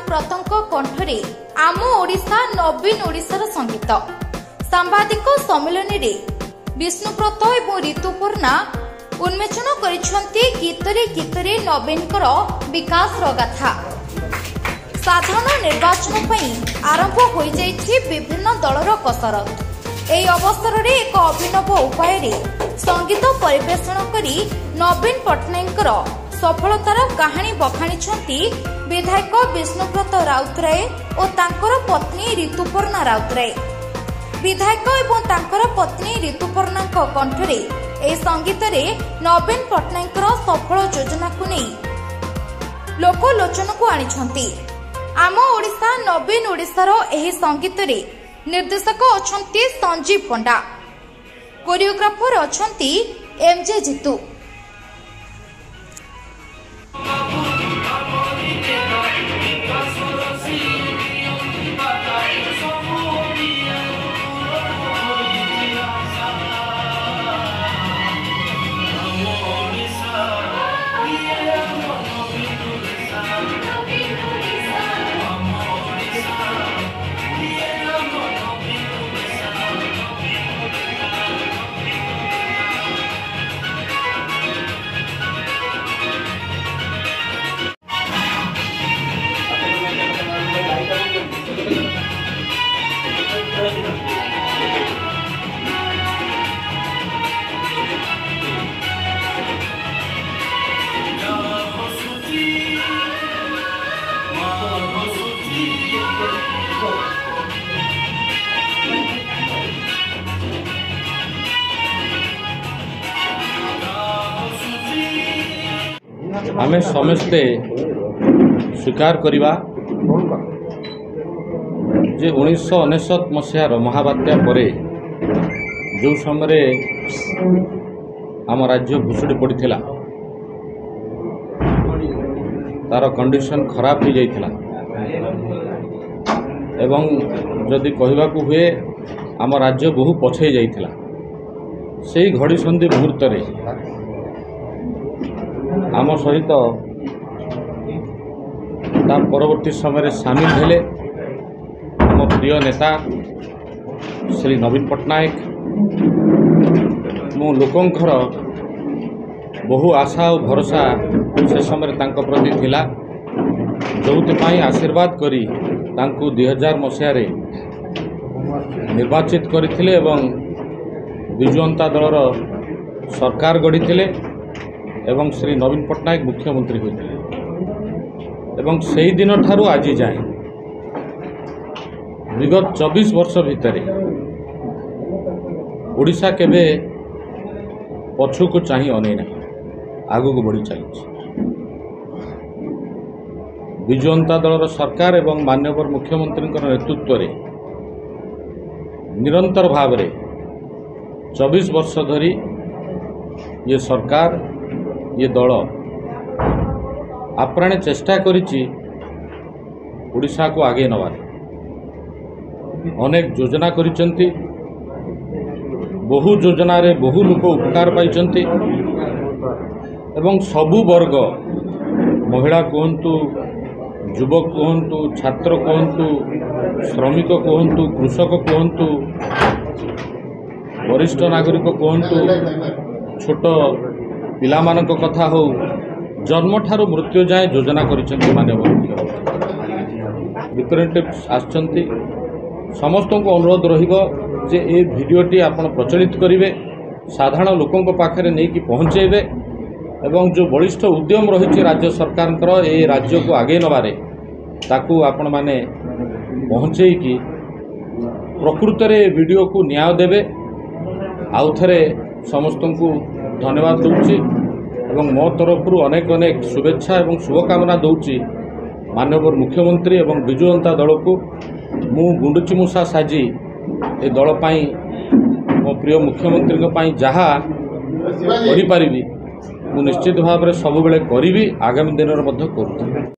विष्णुप्रतଙ୍କ कंठरे आम ओडिशा नवीन ओडिशार संगीत सांबादिक सम्मेलन रे विष्णुप्रत एवं ऋतुपर्णा उन्मोचन करिसेंती गीतरे गीतरे नवीनकर विकास गाथा। साधारण निर्वाचन पई आरंभ होई जाइछि विभिन्न दलर कसरत। एई अवसर रे एक अभिनव उपाय रे संगीत परिवेषण करी नवीन पट्टनायकर सफलतार कहानी बखाणी विधायक विष्णुप्रत राउतराय और तांकर पत्नी ऋतुपर्णा राउतराय। विधायक एवं तांकर पत्नी ऋतुपर्णा कंठरे ए संगीत रे नवीन पट्टनायकर सफल योजना को नहीं लोकलोचन को आनिछंती। आम ओडिशा नवीन ओडिशार एही संगीत रे निर्देशक अछंती संजीव पंडा, कोरियोग्राफर अछंती एमजे जीतू। आमे समस्ते स्वीकार करिबा जे 1999 मसीहार महाबात्या परे जो समय आम राज्य भुशुड़ी पड़ता तार कंडीशन खराब हो जाइथिला एवं जदि कहवा हुए आम राज्य बहु पछे जाइथिला। से घड़ी संधि मुहूर्त रे आम सहित तार परवर्ती समय सामिल हेले आम प्रिय नेता श्री नवीन पट्टनायक। मो लोकंकर बहु आशा और भरोसा से समय तांको प्रति थिला, जोथिपाई आशीर्वाद करी तांको 2000 मसीह निर्वाचित करथिले एवं विजु जनता दलर सरकार गढ़ी एवं श्री नवीन पट्टनायक मुख्यमंत्री होते एवं से दिन ठारू आज जाए विगत 24 वर्ष भितर ओडिशा केबे पछु को चाही अनेना आगु को बढ़ी चली। विजु जनता दलर सरकार एवं माननीय मुख्यमंत्री नेतृत्व में निरंतर भाव रे 24 वर्ष धरी ये सरकार ये दल आप्राणे चेष्टा करिछि ओडिशा को आगे नवार। अनेक योजना करिसेंती, बहु योजना रे बहु लोक उपकार पाइछंती एवं सबु वर्ग महिला कहंतु, युवक कहंतु, छात्र कहंतु, श्रमिक कहंतु, कृषक कहंतु, वरिष्ठ नागरिक कहंतु, छोट पिला मानक कथा हो जन्म ठारू मृत्यु जाए योजना करिसेंती। माननीय रिप्रेजेंटेटिव्स आछंती, समस्त को अनुरोध रहिबो जे ए भिडियोटी आपण प्रचलित करिवे, साधारण लोकंक पाखरे नै कि पहुंचेबे एवं जो बलिष्ठ उद्यम रही राज्य सरकार ए राज्य को आगे नबारे ताकू आपण माने पहुंचे कि प्रकृत रे वीडियो को न्याय देवे। आउ थरे समस्त को धन्यवाद दूची एवं मो तरफ अनेक अनेक शुभेच्छा एवं शुभकामना दूची माननीय मुख्यमंत्री एवं विजु जनता दल को। मु गुंडुची मूषा साजी ए दल पाई मो प्रिय मुख्यमंत्री पाई जहा करि पारिबी मु निश्चित भाव में सब बेले करी आगामी दिन में करूँ।